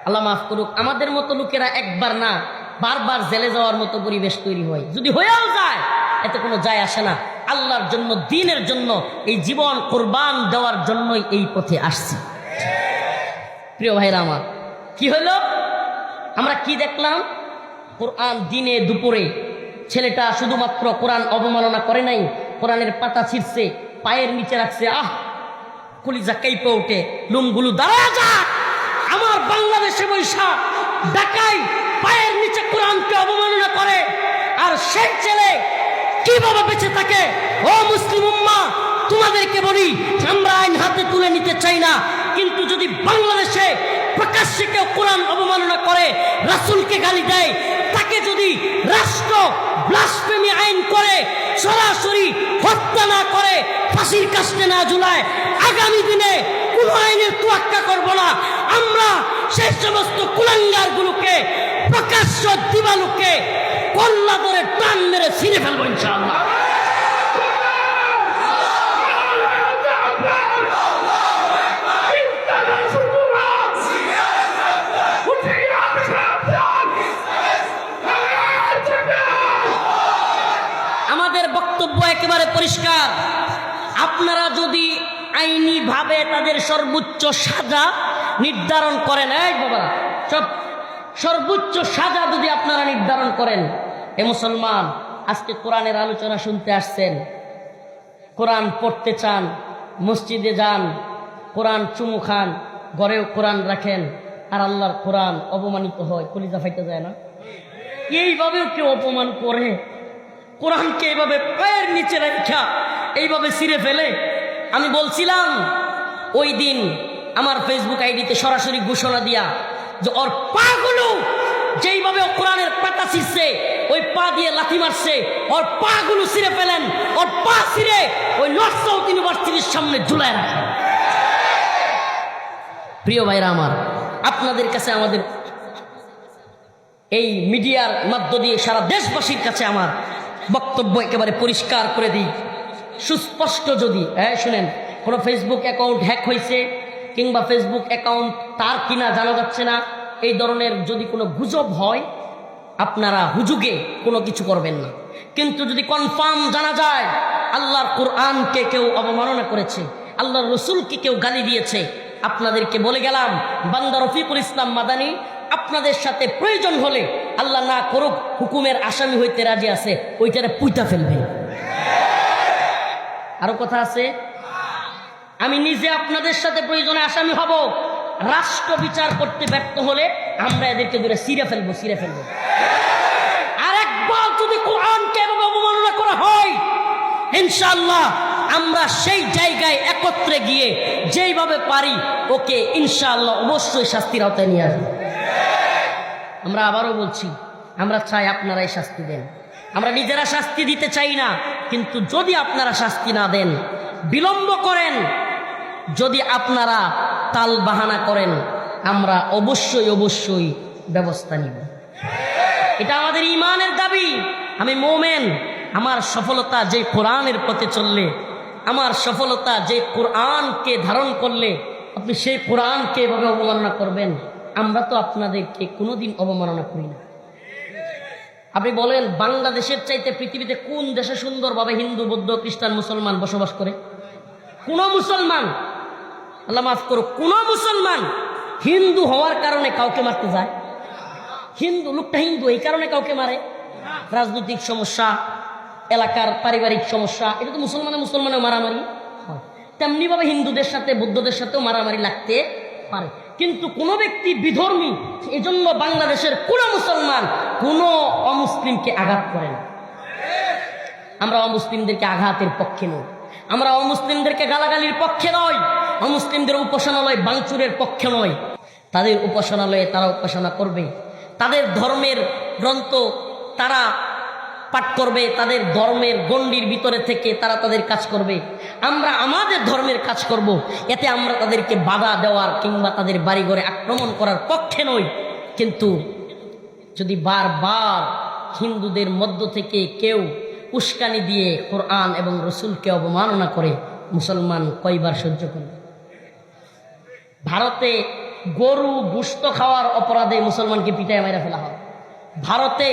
আল্লাহ মাফ করুক, আমাদের মতো লোকেরা একবার না বারবার জেলে যাওয়ার মতো পরিবেশ তৈরি হয়। যদি হয়েও যায় এতে কোনো যায় আসে না। আল্লাহর জন্য, দ্বীনের জন্য এই জীবন কোরবান দেওয়ার জন্যই এই পথে আসছি। প্রিয় ভাইরা আমার, কি হলো? আমরা কি দেখলাম? কোরআন দিনে দুপুরে ছেলেটা শুধুমাত্র কোরআন অবমাননা করে নাই, কোরআনের পাতা ছিঁড়ছে, পায়ের নিচে রাখছে। কলিজা কাইপে ওঠে, লুমগুলো দাঁড়া যা। আমার বাংলাদেশে বৈশা ঢাকায় পায়ের নিচে কোরআনকে অবমাননা করে, আর সেই ছেলে কিভাবে বেঁচে থাকে? ও মুসলিম উম্মাহ, তোমাদেরকে বলি, আমরা আইন হাতে তুলে নিতে চাই না, কিন্তু যদি বাংলাদেশে প্রকাশ্যে কেউ কোরআন অবমাননা করে, রাসূলকে গালি দেয়, তাকে যদি রাষ্ট্র ব্লাসফেমি আইন করে সরাসরি হত্যা না করে, ফাঁসির কাস্টে না ঝুলায়, আগামী দিনে কোনো আইনের তোয়াক্কা করব না। আমরা সেই সমস্ত কুলাঙ্গারগুলোকে প্রকাশ্য দিবালুকে কল্লা ধরে টান মেরে ছিঁড়ে ফেলবো ইনশাআল্লাহ। আমাদের বক্তব্য একেবারে পরিষ্কার। আপনারা যদি আইনি ভাবে তাদের সর্বোচ্চ সাজা নির্ধারণ করেন, এই বাবা সব সর্বোচ্চ সাজা যদি আপনারা নির্ধারণ করেন, এ মুসলমান আজকে কোরআনের আলোচনা শুনতে আসছেন, কোরআন পড়তে চান, মসজিদে যান, কোরআন চুমু খান, ঘরেও কোরআন রাখেন, আর আল্লাহর কোরআন অপমানিত হয়, কলিজা ফাইতে যায় না? এইভাবেও কেউ অপমান করে, কোরআনকে এইভাবে পায়ের নিচে রাখা এইভাবে ছিঁড়ে ফেলে। আমি বলছিলাম ওই দিন আমার ফেসবুক আইডিতে সরাসরি ঘোষণা দিয়া যে ওর পাগুলো যেইভাবে কোরআনের পাতা ছিঁড়ছে, ওই পা দিয়ে লাথি মারছে, ওর পাগুলো ছিঁড়ে ফেলেন, ওর পা ছিঁড়ে ওই নর্থ সাউথ ইউনিভার্সিটির সামনে ঝুলায় রাখেন। প্রিয় ভাইরা আমার, আপনাদের কাছে, আমাদের এই মিডিয়ার মধ্য দিয়ে সারা দেশবাসীর কাছে আমার বক্তব্য একেবারে পরিষ্কার করে দিই, সুস্পষ্ট। যদি শুনেন, কোনো ফেসবুক অ্যাকাউন্ট হ্যাক হয়েছে কিংবা ফেসবুক অ্যাকাউন্ট তার কিনা জানা যাচ্ছে না, এই ধরনের যদি কোনো গুজব হয়, আপনারা হুজুগে কোনো কিছু করবেন না। কিন্তু যদি কনফার্ম জানা যায় আল্লাহর কোরআনকে কেউ অবমাননা করেছে, আল্লাহর রসুলকে কেউ গালি দিয়েছে, আপনাদেরকে বলে গেলাম, বান্দা রফিকুল ইসলাম মাদানী আপনাদের সাথে প্রয়োজন হলে, আল্লাহ না করুক, হুকুমের আসামি হইতে রাজি আছে, ওইটারে পুইতা ফেলবেন। আরো কথা আছে, আমি নিজে আপনাদের সাথে প্রয়োজনে আসামি হব। রাষ্ট্র বিচার করতে ব্যর্থ হলে আমরা এদেরকে ধরে ছিঁড়ে ফেলবো। আর একবার যদি কোরআনকে এভাবে অবমাননা করা হয়, ইনশাআল্লাহ আমরা সেই জায়গায় একত্রে গিয়ে যেইভাবে পারি ওকে ইনশাআল্লাহ অবশ্যই শাস্তির আওতায় নিয়ে আসবো। আমরা আবারও বলছি, আমরা চাই আপনারাই শাস্তি দেন। আমরা নিজেরা শাস্তি দিতে চাই না, কিন্তু যদি আপনারা শাস্তি না দেন, বিলম্ব করেন, যদি আপনারা তাল বাহানা করেন, আমরা অবশ্যই ব্যবস্থা নিব। এটা আমাদের ঈমানের দাবি। আমি মুমিন, আমার সফলতা যে কোরআনের পথে চললে, আমার সফলতা যে কোরআনকে ধারণ করলে, আপনি সেই কোরআনকে এভাবে অবমাননা করবেন। আমরা তো আপনাদেরকে কোনোদিন অবমাননা করি না। আপনি বলেন, বাংলাদেশের চাইতে পৃথিবীতে কোন দেশে সুন্দরভাবে হিন্দু, বৌদ্ধ, খ্রিস্টান, মুসলমান বসবাস করে? কোন মুসলমান, আল্লাহ মাফ করো, কোন মুসলমান হিন্দু হওয়ার কারণে কাউকে মারতে যায়? হিন্দু, লোকটা হিন্দু এই কারণে কাউকে মারে? রাজনৈতিক সমস্যা, এলাকার পারিবারিক সমস্যা, এটা তো মুসলমানেও মারামারি হয়। তেমনি ভাবে হিন্দুদের সাথে বৌদ্ধদের সাথেও মারামারি লাগতে পারে। কিন্তু কোন ব্যক্তি বিধর্মী, এজন্য বাংলাদেশের কোন মুসলমান কোন অমুসলিমকে আঘাত করে না। আমরা অমুসলিমদেরকে আঘাতের পক্ষে নই, আমরা অমুসলিমদেরকে গালাগালির পক্ষে নয়, অমুসলিমদের উপাসনালয় ভাঙচুরের পক্ষে নয়। তাদের উপাসনালয়ে তারা উপাসনা করবে, তাদের ধর্মের গ্রন্থ তারা পাঠ করবে, তাদের ধর্মের গণ্ডির ভিতরে থেকে তারা তাদের কাজ করবে। আমরা আমাদের ধর্মের কাজ করব। এতে আমরা তাদেরকে বাধা দেওয়ার কিংবা তাদের বাড়িঘরে আক্রমণ করার পক্ষে নই। কিন্তু যদি বারবার হিন্দুদের মধ্য থেকে কেউ উস্কানি দিয়ে কোরআন এবং রসুলকে অবমাননা করে, মুসলমান কয়বার সহ্য করবে? ভারতে গরু গোশত খাওয়ার অপরাধে মুসলমানকে পিটায় মেরে ফেলা হয়। ভারতে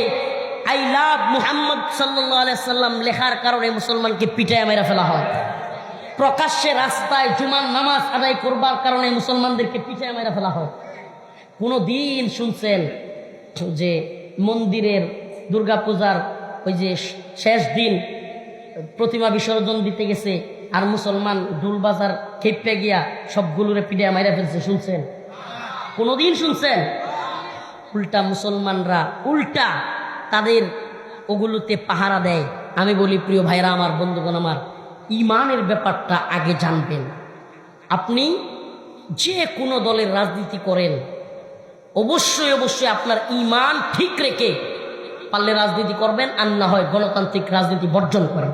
আই লাভ মুহাম্মদ সাল্লাল্লাহু আলাইহি সাল্লাম লেখার কারণে মুসলমানকে পিটায় মেরে ফেলা হয়। প্রকাশ্যে রাস্তায় জুমার নামাজ আদায় করবার কারণে মুসলমানদেরকে পিটায় মেরে ফেলা হয়। কোনো দিন শুনছেন যে মন্দিরের দুর্গাপূজার ওই যে শেষ দিন প্রতিমা বিসর্জন দিতে গেছে আর মুসলমান ডুলবাজার খেপে গিয়া সবগুলোরে পিটায় মেরে ফেলছে? শুনছেন? কোনোদিন শুনছেন? উল্টা মুসলমানরা উল্টা তাদের ওগুলোতে পাহারা দেয়। আমি বলি প্রিয় ভাইরা আমার, বন্ধুগণ আমার, ইমানের ব্যাপারটা আগে জানবেন। আপনি যে কোনো দলের রাজনীতি করেন, অবশ্যই অবশ্যই আপনার ইমান ঠিক রেখে পারলে রাজনীতি করবেন, আর না হয় গণতান্ত্রিক রাজনীতি বর্জন করেন।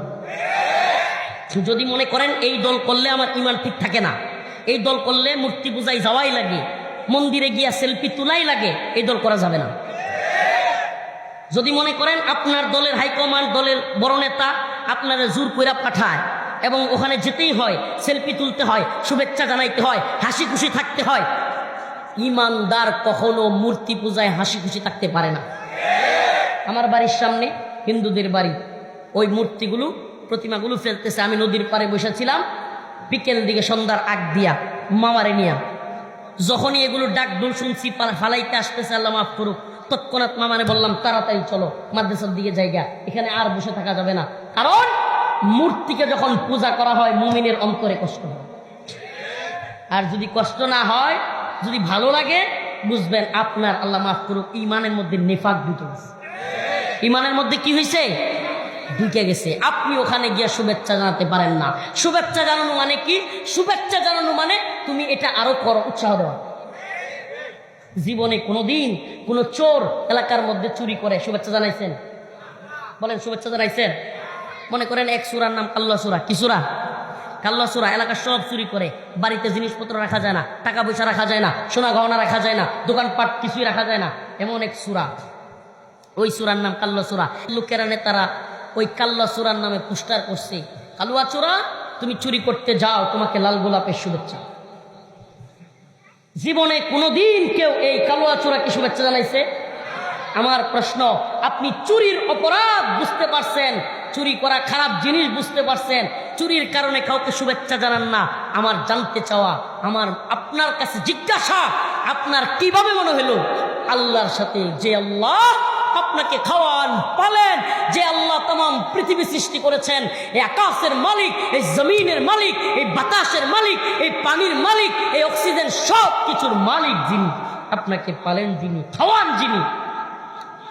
যদি মনে করেন এই দল করলে আমার ইমান ঠিক থাকে না, এই দল করলে মূর্তি পূজায় যাওয়াই লাগে, মন্দিরে গিয়া সেলফি তোলাই লাগে, এই দল করা যাবে না। যদি মনে করেন আপনার দলের হাইকমান্ড, দলের বড় নেতা আপনারা জোর কইরা পাঠায় এবং ওখানে যেতেই হয়, সেলফি তুলতে হয়, শুভেচ্ছা জানাইতে হয়, হাসি খুশি থাকতে হয়, ইমানদার কখনো মূর্তি পূজায় হাসি খুশি থাকতে পারে না। আমার বাড়ির সামনে হিন্দুদের বাড়ি, ওই মূর্তিগুলো প্রতিমাগুলো ফেলতেছে। আমি নদীর পাড়ে বসেছিলাম, বিকেল দিকে সন্ধ্যার আগ দিয়া মামারে নিয়া, যখনই এগুলো ডাক ডুল শুনছি ফালাইতে আসতেছে, আল্লাহ মাফ করুক, তৎক্ষণাৎ মামারে বললাম তাড়াতাড়ি চলো মাদ্রাসার দিকে জায়গা, এখানে আর বসে থাকা যাবে না। কারণ মূর্তিকে যখন পূজা করা হয় মুমিনের অন্তরে কষ্ট হয়। আর যদি কষ্ট না হয়, যদি ভালো লাগে, বুঝবেন আপনার আল্লাহ মাফ করুক ইমানের মধ্যে নেফাক ঢুকে গেছে। ইমানের মধ্যে কি হয়েছে? ঢুকে গেছে। আপনি ওখানে গিয়ে শুভেচ্ছা জানাতে পারেন না। শুভেচ্ছা জানানো মানে কি? শুভেচ্ছা জানানো মানে তুমি এটা আরো করো, উৎসাহ দেওয়া। জীবনে কোনোদিন কোন চোর এলাকার মধ্যে চুরি করে শুভেচ্ছা জানাইছেন? বলেন, শুভেচ্ছা জানাইছেন? মনে করেন এক সূরার নাম কাল্লা সূরা। কি সূরা? কাল্লা সূরা। এলাকার সব চুরি করে, বাড়িতে জিনিসপত্র রাখা যায় না, টাকা পয়সা রাখা যায় না, সোনা গহনা রাখা যায় না, দোকানপাট কিছুই রাখা যায় না, এমন এক সূরা। ওই সূরার নাম কাল্লা সূরা। লোকেরা নেতারা ওই কাল্লা সূরার নামে পোস্টার করছে, কালুয়া চোরা তুমি চুরি করতে যাও, তোমাকে লাল গোলাপের শুভেচ্ছা। জীবনে কোনোদিন কেউ এই কালুয়া চোরাকে শুভেচ্ছা জানাইছে? আমার প্রশ্ন, আপনি চুরির অপরাধ বুঝতে পারছেন, চুরি করা খারাপ জিনিস বুঝতে পারছেন, চুরির কারণে কাউকে শুভেচ্ছা জানান না। আমার জানতে চাওয়া, আমার আপনার কাছে জিজ্ঞাসা, আপনার কিভাবে মনে হলো আল্লাহর সাথে যে আল্লাহ আপনাকে খাওয়ান পালেন, যে আল্লাহ তামাম পৃথিবী সৃষ্টি করেছেন, এই আকাশের মালিক, এই জমিনের মালিক, এই বাতাসের মালিক, এই পানির মালিক, এই অক্সিজেন সব কিছুর মালিক যিনি, আপনাকে পালেন যিনি, খাওয়ান যিনি,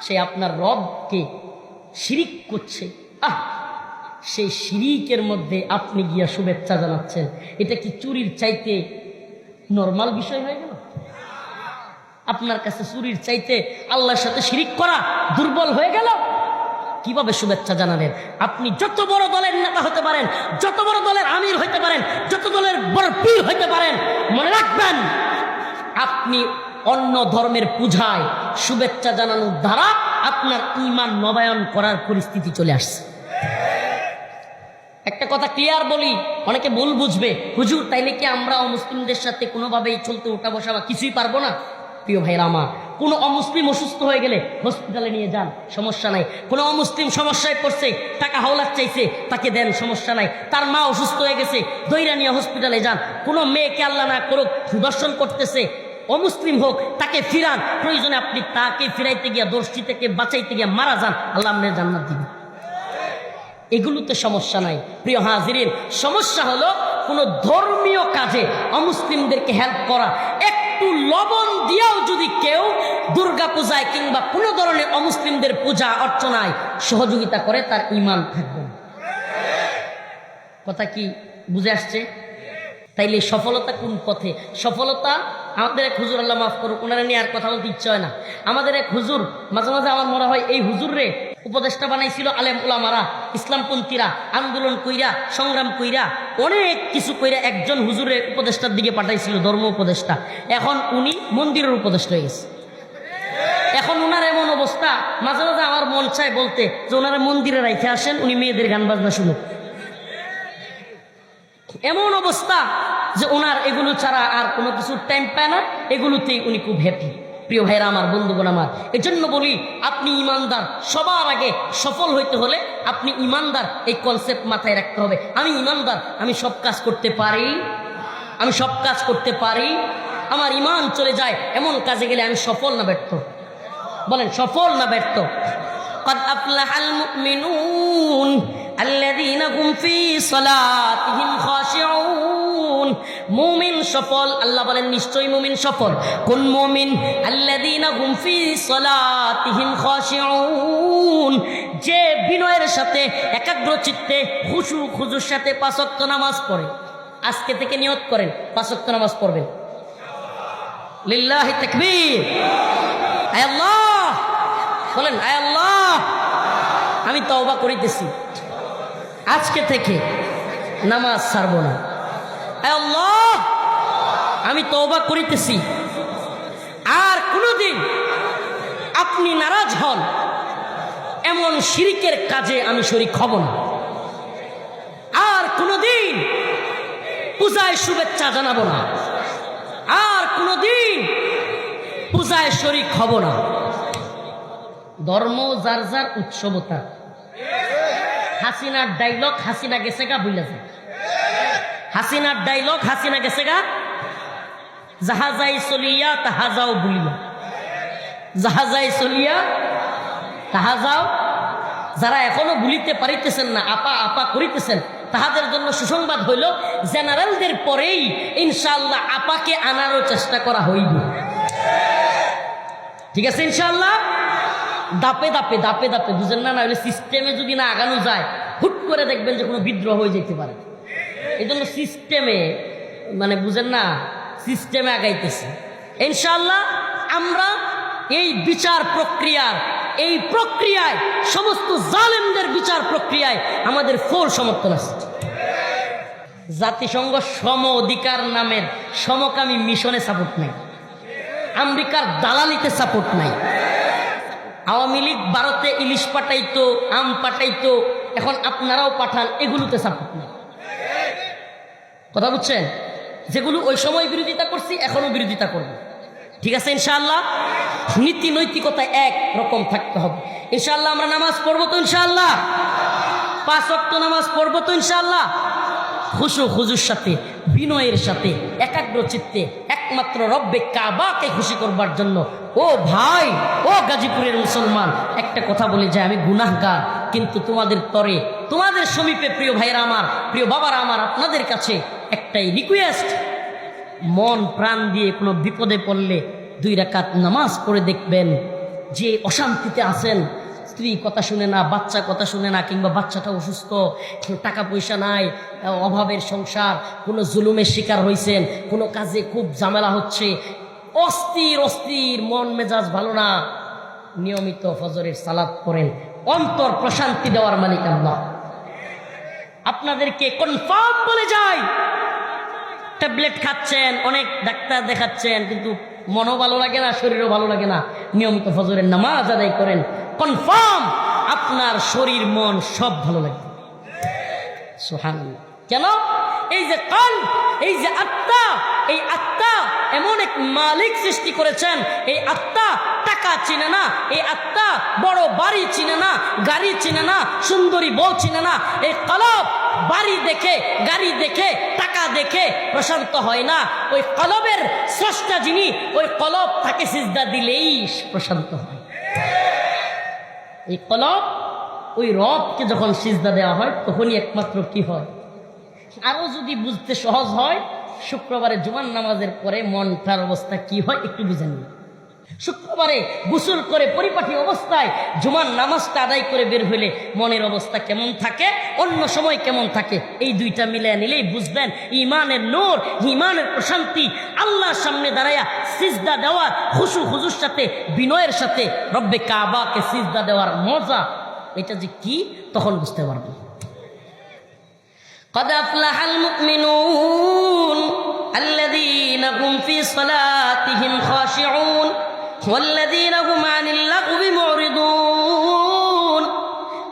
সে আপনার রবকে শিরিক করছে। সেই শিরিকের মধ্যে আপনি গিয়া শুভেচ্ছা জানাচ্ছেন, এটা কি চুরির চাইতে নরমাল বিষয় হয়ে গেল? আপনার কাছে চুরির চাইতে আল্লাহর সাথে শিরিক করা দুর্বল হয়ে গেল? কিভাবে শুভেচ্ছা জানালেন? আপনি যত বড় দলের নেতা হতে পারেন, যত বড় দলের আমির হইতে পারেন, যত দলের বড় পীর হইতে পারেন, মনে রাখবেন আপনি অন্য ধর্মের পূজায় শুভেচ্ছা জানানোর দ্বারা আপনার ঈমান নবায়ন করার পরিস্থিতি চলে আসছে। একটা কথা ক্লিয়ার বলি, অনেকে ভুল বুঝবে, হুজুর তাইলে কি আমরা অমুসলিমদের সাথে কোনোভাবেই চলতে ওঠা বসা বা কিছুই পারবো না? প্রিয় ভাইরা আমার, কোনো অমুসলিম অসুস্থ হয়ে গেলে হসপিটালে নিয়ে যান, সমস্যা নাই। কোনো অমুসলিম সমস্যায় পড়ছে, টাকা হাওলাত চাইছে, তাকে দেন, সমস্যা নাই। তার মা অসুস্থ হয়ে গেছে, দইরা নিয়ে হসপিটালে যান। কোনো মেয়েকে আল্লাহ না করুক দর্শন করতেছে, অমুসলিম হোক তাকে ফিরান, প্রয়োজনে আপনি তাকে ফিরাইতে গিয়া দোষী থেকে বাঁচাইতে গিয়া মারা যান, আল্লাহ আপনার জান্নাত দিবেন। এগুলোতে সমস্যা নাই। প্রিয় হাজিরিন, সমস্যা হলো কোনো ধর্মীয় কাজে অমুসলিমদেরকে হেল্প করা। একটু লবণ দিয়েও যদি কেউ দুর্গা পূজায় কিংবা কোনো ধরনের অমুসলিমদের পূজা অর্চনায় সহযোগিতা করে, তার ঈমান থাকবে না। কথা কি বুঝে আসছে? তাইলে সফলতা কোন পথে? সফলতা আমাদের এক হুজুর, আল্লাহ মাফ করুক, ওনারা নিয়ে আর কথা বলতে ইচ্ছা হয় না। আমাদের এক হুজুর, মাঝে মাঝে আমার মনে হয় এই হুজুর রে উপদেষ্টা বানাইছিল আলেম উলামারা, ইসলামপন্থীরা আন্দোলন কইরা সংগ্রাম কইরা অনেক কিছু কইরা একজন হুজুরের উপদেষ্টার দিকে পাঠাইছিল, ধর্ম উপদেষ্টা। এখন উনি মন্দিরের উপদেষ্টা হয়ে গেছে। এখন ওনার এমন অবস্থা, মাঝে মাঝে আমার মন চায় বলতে যে ওনারা মন্দিরে রাইখে আসেন, উনি মেয়েদের গান বাজনা শুনুক। এমন অবস্থা যে ওনার এগুলো ছাড়া আর কোনো কিছুর টাইম পায় না, এগুলোতেই উনি খুব হ্যাপি। প্রিয় ভাইরা আমার, বন্ধুগণ আমার, এজন্য বলি আপনি ইমানদার। সবার আগে সফল হইতে হলে আপনি ইমানদার, এই কনসেপ্ট মাথায় রাখতে হবে। আমি ইমানদার, আমি সব কাজ করতে পারি, আমি সব কাজ করতে পারি। আমার ইমান চলে যায় এমন কাজে গেলে আমি সফল না ব্যর্থ? বলেন সফল না ব্যর্থ? قد أفلح المؤمنون الذين هم في صلاتهم خاشعون। মুমিন সফল, আল্লাহ বলেন নিশ্চয়ই মুমিন সফল। কোন মুমিন? الذين هم في صلاتهم خاشعون, যে বিনয়ের সাথে একাগ্র চিত্তে খুশুর সাথে 5 ওয়াক্ত নামাজ পড়ে। আজকে থেকে নিয়ত করেন 5 ওয়াক্ত নামাজ পড়বেন। লিল্লাহি তাকবীর। আয় আল্লাহ বলেন, আয় আল্লাহ আমি তওবা করিতেছি, আজকে থেকে নামাজ ছাড়ব না। আয় আল্লাহ আমি তওবা করিতেছি, আর কোনোদিন আপনি নারাজ হন এমন শিরকের কাজে আমি শরীক হব না। আর কোনোদিন পূজায় শুভেচ্ছা জানাবো না, আর কোনোদিন পূজায় শরীক হব না। ধর্ম যার যার, উৎসবতা। হাসিনার ডাইলগ হাসিনা গেছে গা বুঝলা যায়, হাসিনার ডাইলগ হাসিনা গেছে গা। জাহাজাই চলিয়া তাহা যাও বলিয়া, জাহাজাই চলিয়া তাহা যাও। যারা এখনো ভুলিতে পারিতেছেন না, আপা আপা করিতেছেন, তাহাদের জন্য সুসংবাদ হইল জেনারেলদের পরেই ইনশাআল্লাহ আপাকে আনারও চেষ্টা করা হইবে। ঠিক আছে ইনশাআল্লাহ? দাপে দাপে দাপে দাপে, বুঝেন না? না হলে সিস্টেমে যদি না আগানো যায়, হুট করে দেখবেন যে কোনো বিদ্রোহ হয়ে যেতে পারে। এই জন্য সিস্টেমে, মানে বুঝেন না, সিস্টেমে আগাইতেছে। ইনশাআল্লাহ আমরা এই বিচার প্রক্রিয়ার, এই প্রক্রিয়ায় সমস্ত জালেমদের বিচার প্রক্রিয়ায় আমাদের ফুল সমর্থন আছে। জাতিসংঘ সম অধিকার নামের সমকামী মিশনে সাপোর্ট নাই, আমেরিকার দালালিতে সাপোর্ট নাই। আওয়ামী লীগ ভারতে ইলিশ পাঠাইতো, আম পাঠাইতো, এখন আপনারাও পাঠান, এগুলোতে সাপোর্ট নেই। কথা বুঝছেন? যেগুলো ওই সময় বিরোধিতা করছি এখনো বিরোধিতা করব। ঠিক আছে ইনশাআল্লাহ? নীতি নৈতিকতা এক রকম থাকতে হবে। ইনশাআল্লাহ আমরা নামাজ পড়বো তো ইনশাআল্লাহ? 5 ওয়াক্ত নামাজ পড়বো তো ইনশাআল্লাহ? খুজুর সাথে, বিনয়ের সাথে, একাগ্র চিত্তে একমাত্র রব্বে কাবাকে খুশি করবার জন্য। ও ভাই, ও গাজীপুরের মুসলমান, একটা কথা বলে যায়, আমি গুনাহগার, কিন্তু তোমাদের তরে, তোমাদের সমীপে প্রিয় ভাইরা আমার, প্রিয় বাবারা আমার, আপনাদের কাছে একটাই রিকোয়েস্ট, মন প্রাণ দিয়ে কোনো বিপদে পড়লে 2 রাকাত নামাজ পড়ে দেখবেন যে অশান্তিতে আছেন, স্ত্রী কথা শুনে না, বাচ্চা কথা শুনে না, কিংবা বাচ্চাটা অসুস্থ, টাকা পয়সা নাই, অভাবের সংসার, কোনো জুলুমের শিকার হয়েছেন, কোনো কাজে খুব ঝামেলা হচ্ছে, অস্থির অস্থির, মন মেজাজ ভালো না, নিয়মিত ফজরের সালাত করেন, অন্তর প্রশান্তি দেওয়ার মালিক আল্লাহ। আপনাদেরকে কনফার্ম বলে যায়, ট্যাবলেট খাচ্ছেন, অনেক ডাক্তার দেখাচ্ছেন, কিন্তু মনও ভালো লাগে না, শরীরও ভালো লাগে না, নিয়মিত ফজরের নামাজ আদায় করেন, কনফার্ম আপনার শরীর মন সব ভালো লাগবে। সুবহানাল্লাহ। কেন? এই যে কাল, এই যে আত্মা, এই আত্মা এমন এক মালিক সৃষ্টি করেছেন, এই আত্মা টাকা চিনে না, এই আত্মা বড় বাড়ি চিনে না, গাড়ি চিনে না, সুন্দরী বউ চিনে না। এই কলব বাড়ি দেখে, গাড়ি দেখে, টাকা দেখে প্রশান্ত হয় না, ওই কলবের স্রষ্টা যিনি, ওই কলব তাকে সিজদা দিলেই প্রশান্ত হয়। এই কলব ওই রবকে যখন সিজদা দেওয়া হয় তখনই একমাত্র কি হয়। আরো যদি বুঝতে সহজ হয়, শুক্রবারে জুমার নামাজের পরে মনটার অবস্থা কি হয় একটু বুঝে নিন। শুক্রবারে গোসল করে পরিপাটি অবস্থায় জুমার নামাজটা আদায় করে বের হইলে মনের অবস্থা কেমন থাকে, অন্য সময় কেমন থাকে, এই দুইটা মিলিয়ে নিলেই বুঝবেন ইমানের নূর, ইমানের প্রশান্তি, আল্লাহর সামনে দাঁড়ায়া সিজদা দেওয়ার খুশু খুজুর সাথে, বিনয়ের সাথে রব্বে কাবাকে সিজদা দেওয়ার মজা এটা যে কি তখন বুঝতে পারবেন। قد أفلح المؤمنون الذين هم في صلاتهم خاشعون والذين هم عن اللغو معرضون।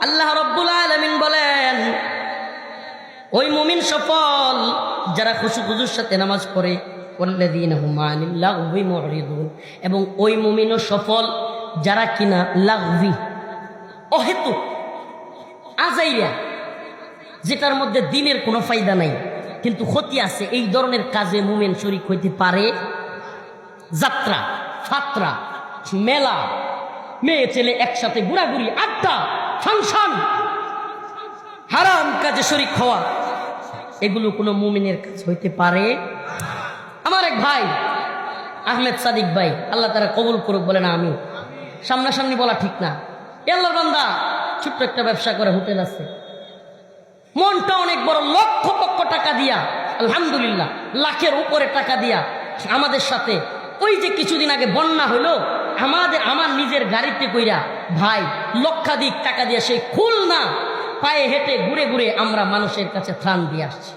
আল্লাহ রাব্বুল আলামিন বলেন, ওই মুমিন সফল যারা খুশু খুজুর সাথে নামাজ পড়ে, والذين هم عن اللغو معرضون, এবং ওই মুমিনও সফল যারা কিনা লাগভি অহেতুক আজাইরা, যেটার মধ্যে দিনের কোনো ফায়দা নাই কিন্তু ক্ষতি আছে, এই ধরনের কাজে মুমিন শরীক হইতে পারে। যাত্রা, ফাত্রা, মেলা, মেয়ে ছেলে একসাথে ঘোরাঘুরি, আড্ডা, ফাংশন, হারাম কাজে শরীক হওয়া, এগুলো কোনো মুমিনের কাজ হইতে পারে। আমার এক ভাই আহমেদ সাদিক ভাই, আল্লাহ তারা কবুল করুক, বলে না আমি, সামনাসামনি বলা ঠিক না, আল্লাহর বান্দা ছোট্ট একটা ব্যবসা করে, হোটেল আছে, মনটা অনেক বড়, লক্ষ লক্ষ টাকা দিয়া, আলহামদুলিল্লাহ লাখের উপরে টাকা দিয়া আমাদের সাথে। ওই যে কিছুদিন আগে বন্যা হইলো, আমার নিজের গাড়িতে কইরা ভাই লক্ষাধিক টাকা দিয়া সেই খুলনা পায়ে হেঁটে ঘুরে ঘুরে আমরা মানুষের কাছে ত্রাণ দিয়ে আসছি।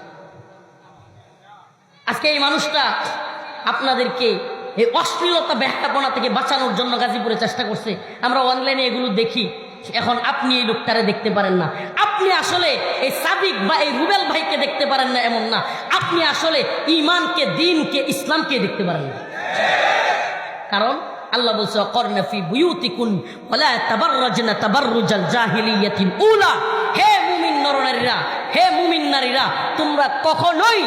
আজকে এই মানুষটা আপনাদেরকে এই অশ্লীলতা ব্যাখ্যাপনা থেকে বাঁচানোর জন্য গাজীপুরে চেষ্টা করছে। আমরা অনলাইনে এগুলো দেখি। এখন আপনি এই লোকটারে দেখতে পারেন না, আপনি আসলে এই সাদিক বা এই রুবেল ভাইকে দেখতে পারেন না এমন না, আপনি আসলে ইমানকে, দিনকে, ইসলামকে দেখতে পারেন না। কারণ আল্লাহ বলছে, ওয়াকরনা ফি বুয়ুতিকুন ওয়ালা তাবাররাজনা তাবাররুজাল জাহিলিয়াতিল উলা। হে মুমিন নরনারীরা, হে মুমিন নারীরা, তোমরা কখনোই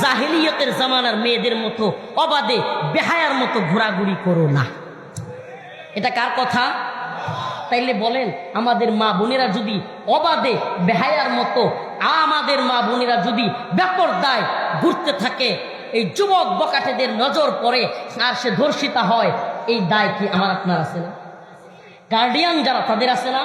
জাহিলিয়তের জামানার মেয়েদের মতো অবাধে বেহায়ার মতো ঘোরাঘুরি করো না। এটা কার কথা? তাইলে বলেন, আমাদের মা বোনেরা যদি অবাধে বেহায়ার মতো, আমাদের মা বোনেরা যদি বেপরদায় ঘুরতে থাকে, এই যুবক বকাটেদের নজর পড়ে আর সে ধর্ষিতা হয়, এই দায় কি আমার আপনার আছে না? গার্ডিয়ান যারা তাদের আছে না?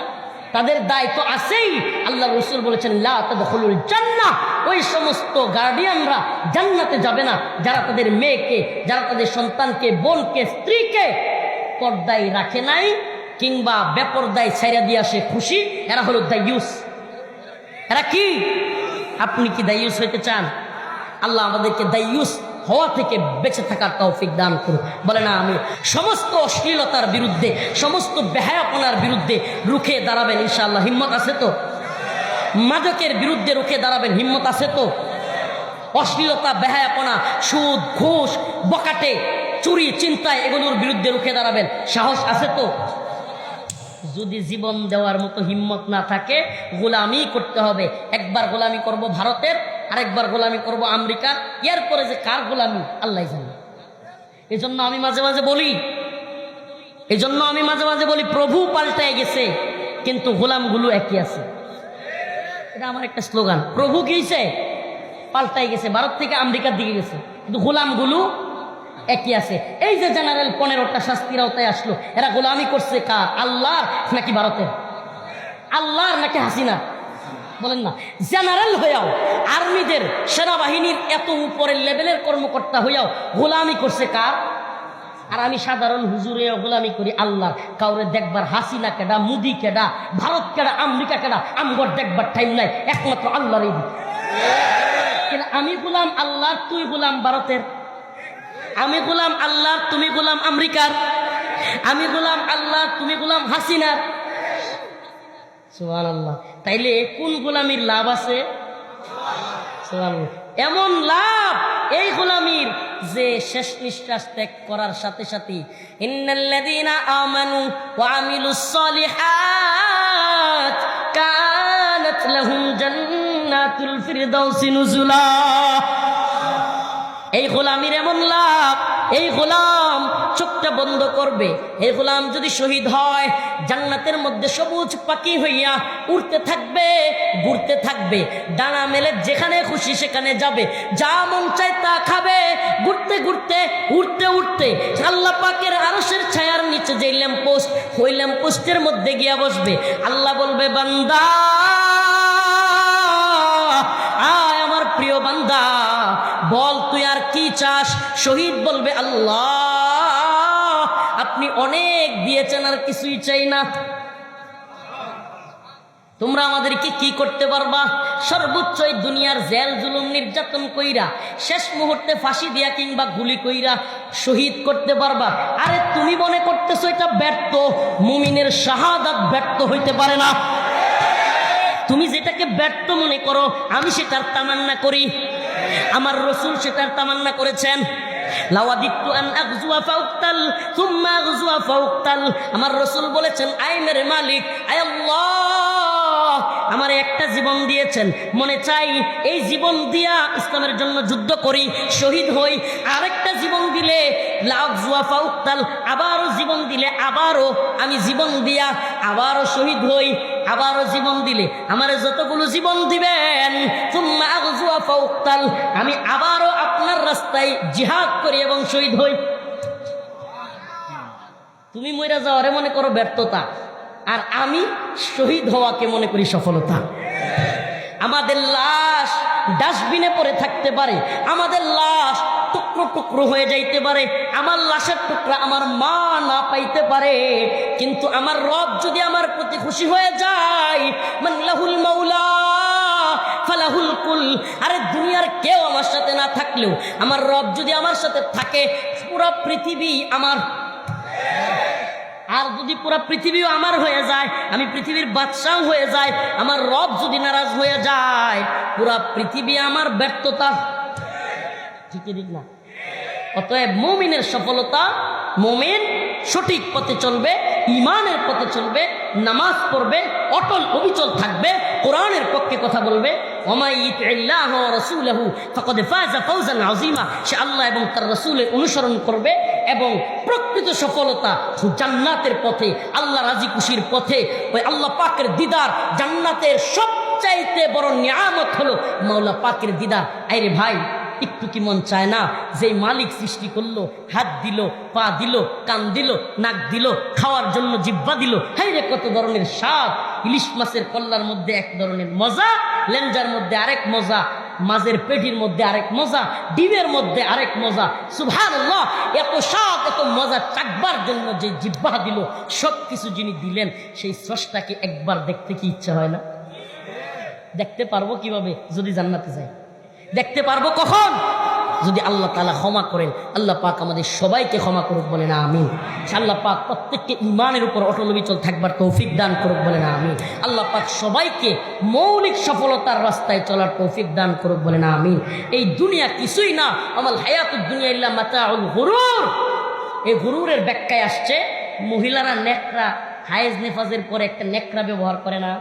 তাদের দায় তো আছেই। আল্লাহ রাসূল বলেছেন, লা তাদখুলুল জান্নাহ, ওই সমস্ত গার্ডিয়ানরা জান্নাতে যাবে না যারা তাদের মেয়েকে, যারা তাদের সন্তানকে, বোনকে, স্ত্রীকে পর্দায় রাখে নাই কিংবা বেপরদায় ছাইরা দিয়ে আসে খুশি। এরা হলো দায়ুস। এরা কি? আপনি কি দায়ুস হইতে চান? আল্লাহ আমাদেরকে দায়ুস হওয়া থেকে বেঁচে থাকার তৌফিক দান করুন। বলে না আমি। সমস্ত অশ্লীলতার বিরুদ্ধে, সমস্ত বেহায়াপনার বিরুদ্ধে রুখে দাঁড়াবেন ইনশাআল্লাহ। হিম্মত আছে তো? মাদকের বিরুদ্ধে রুখে দাঁড়াবেন, হিম্মত আছে তো? অশ্লীলতা, বেহায়াপনা, সুদ, ঘুষ, বকাটে, চুরি, চিন্তায়, এগুলোর বিরুদ্ধে রুখে দাঁড়াবেন, সাহস আছে তো? যদি জীবন দেওয়ার মতো হিম্মত না থাকে, গোলামি করতে হবে। একবার গোলামি করব ভারতের, আরেকবার গোলামি করব আমেরিকার, এরপরে যে কার গোলামি আল্লাহ জানে। এজন্য আমি মাঝে মাঝে বলি প্রভু পাল্টায় গেছে কিন্তু গোলামগুলো একই আছে। এটা আমার একটা স্লোগান। প্রভু কি হয়েছে? পাল্টায় গেছে, ভারত থেকে আমেরিকার দিকে গেছে, কিন্তু গোলামগুলো একই আছে। এই যে জেনারেল 15টা শাস্তির আওতায় আসলো, এরা গোলামি করছে কার? আল্লাহর নাকি ভারতের? আল্লাহর নাকি হাসিনা? বলেন না। জেনারেল হইয়াও, আর্মিদের, সেনাবাহিনীর এত উপরের লেভেলের কর্মকর্তা হইয়াও গোলামি করছে কার? আর আমি সাধারণ হুজুরে গোলামি করি আল্লাহর। কাউরে দেখবার হাসিনা কেডা, মুদি কেডা, ভারত কেডা, আমেরিকা কেডা, আমগর দেখবার টাইম নাই, একমাত্র আল্লাহর। আমি গোলাম আল্লাহর, তুই গোলাম ভারতের। আমি গোলাম আল্লাহ, তুমি গোলাম আমেরিকার। আমি গোলাম আল্লাহ, তুমি গোলাম হাসিনার। সুবহানাল্লাহ। তাইলে কোন গোলামির লাভ আছে? সুবহানাল্লাহ। এমন লাভ এই গোলামির যে শেষ নিঃশ্বাস ত্যাগ করার সাথে সাথে ইন্নাল্লাযীনা আমানু ওয়া আমিলুস সালিহাত কানাত লাহুম জান্নাতুল ফিরদাউসি নুজুলা। এই গোলাম চোখটা বন্ধ করবে। এই গোলাম যদি শহীদ হয় জান্নাতের মধ্যে সবুজ পাখি হইয়া উড়তে থাকবে, ঘুরতে থাকবে, ডানা মেলে যেখানে খুশি সেখানে যাবে, যা মন চায় তা খাবে, ঘুরতে ঘুরতে উড়তে উড়তে আল্লাহ পাকের আরশের ছায়ার নিচে যে ল্যাম্পপোস্ট, ওই ল্যাম্পপোস্টের মধ্যে গিয়া বসবে। আল্লাহ বলবে, বান্দা আয় আমার প্রিয় বান্দা, বল তুই আর কি চাস? শহীদ বলবে, আল্লাহ আপনি অনেক দিয়েছেন, আর কিছুই চাই না। তোমরা আমাদেরকে কি করতে পারবা? সর্বোচ্চ এই দুনিয়ার জেল জুলুম নির্যাতন কইরা শেষ মুহূর্তে ফাঁসি দিয়া কিংবা গুলি কইরা শহীদ করতে পারবা। আরে তুমি মনে করতেছো এটা ব্যর্থ, মুমিনের শাহাদাত ব্যর্থ হইতে পারে না। তুমি যেটাকে ব্যর্থ মনে করো, আমি সেটার তামান্না করি। আমার রাসূল সেটার তামান্না করেছেন। লাওয়াদিতু আন আগজুয়া ফাউক্তাল সুম্মা আগজুয়া ফাউক্তাল। আমার রাসূল বলেছেন, আয় মেরে মালিক, আয় আল্লাহ, আমার একটা জীবন দিয়েছেন, মনে চাই এই জীবন দিয়া ইসলামের জন্য যুদ্ধ করি, শহীদ হই। আরেকটা জীবন দিলে লাউজুয়া ফাউক্তাল, আবারও জীবন দিলে আবারও আমি জীবন দিয়া আবারও শহীদ হই। আবারও জীবন দিলে আমারে যতগুলো জীবন দিবেন, সুম্মা আগজুয়া ফাউক্তাল, আমি আবারও আপনার রাস্তায় জিহাদ করি এবং শহীদ হই। তুমি মইরা যাওয়ারে মনে করো ব্যর্থতা, আর আমি শহীদ হওয়াকে মনে করি সফলতা। আমাদের লাশ ডাস্টবিনে পড়ে থাকতে পারে, আমাদের লাশ টুকরো টুকরো হয়ে যাইতে পারে, আমার লাশের টুকরা আমার মা না পাইতে পারে, কিন্তু আমার রব যদি আমার প্রতি খুশি হয়ে যায়, মান লাহুল মাওলা ফালাহুল কুল। আরে দুনিয়ার কেউ আমার সাথে না থাকলেও আমার রব যদি আমার সাথে থাকে, পুরো পৃথিবী আমার। আর যদি পুরো পৃথিবীও আমার হয়ে যায়, আমি পৃথিবীর বাদশাহ হয়ে যায়, আমার রব যদি নারাজ হয়ে যায়, পুরো পৃথিবী আমার ব্যর্থতা। ঠিক না? অতএব মুমিনের সফলতা, মুমিন সঠিক পথে চলবে, ঈমানের পথে চলবে, নামাজ পড়বে, অটল অবিচল থাকবে, কোরআনের পক্ষে কথা বলবে। ওমাই ইতিল্লাহ ওয়া রাসূলহু ফাকাদ ফাযা ফাওজান আযীমা। সে আল্লাহ এবং তার রাসূলের অনুসরণ করবে এবং প্রকৃত সফলতা জান্নাতের পথে, আল্লাহ রাজি খুশির পথে, ওই আল্লাহ পাকের দিদার। জান্নাতের সবচাইতে বড় নিয়ামত হলো মাওলা পাকের দিদার। আরে ভাই, একটু কি মন চায় না যেই মালিক সৃষ্টি করলো, হাত দিল, পা দিল, কান দিল, নাক দিল, খাওয়ার জন্য জিহ্বা দিল, হাই রে কত ধরনের স্বাদ। ইলিশ মাছের কল্লার মধ্যে এক ধরনের মজা, লেঞ্জার মধ্যে আরেক মজা, মাছের পেটির মধ্যে আরেক মজা, ডিমের মধ্যে আরেক মজা। সুবহানাল্লাহ, এত স্বাদ, এত মজা চাকবার জন্য যে জিহ্বা দিল, সব কিছু যিনি দিলেন, সেই স্রষ্টাকে একবার দেখতে কি ইচ্ছা হয় না? দেখতে পারবো কিভাবে? যদি জান্নাতে যাই। দেখতে পারবো কখন? যদি আল্লাহ তাআলা ক্ষমা করেন। আল্লাহ পাক আমাদের সবাইকে ক্ষমা করুক, বলে না আমিন। আল্লাহ পাক প্রত্যেককে ঈমানের উপর অটল অবিচল থাকবার তৌফিক দান করুক, বলে না আমিন। আল্লাহ পাক সবাইকে মৌলিক সফলতার রাস্তায় চলার তৌফিক দান করুক, বলে না আমিন। এই দুনিয়া কিছুই না, আমাল হায়াতুদ দুনিয়া ইল্লা মাতাউল গুরুর। এই গুরুরের ব্যাখ্যায় আসছে, মহিলারা নেকড়া, হায়েজ নেফাজের পরে একটা নেকড়া ব্যবহার করে না।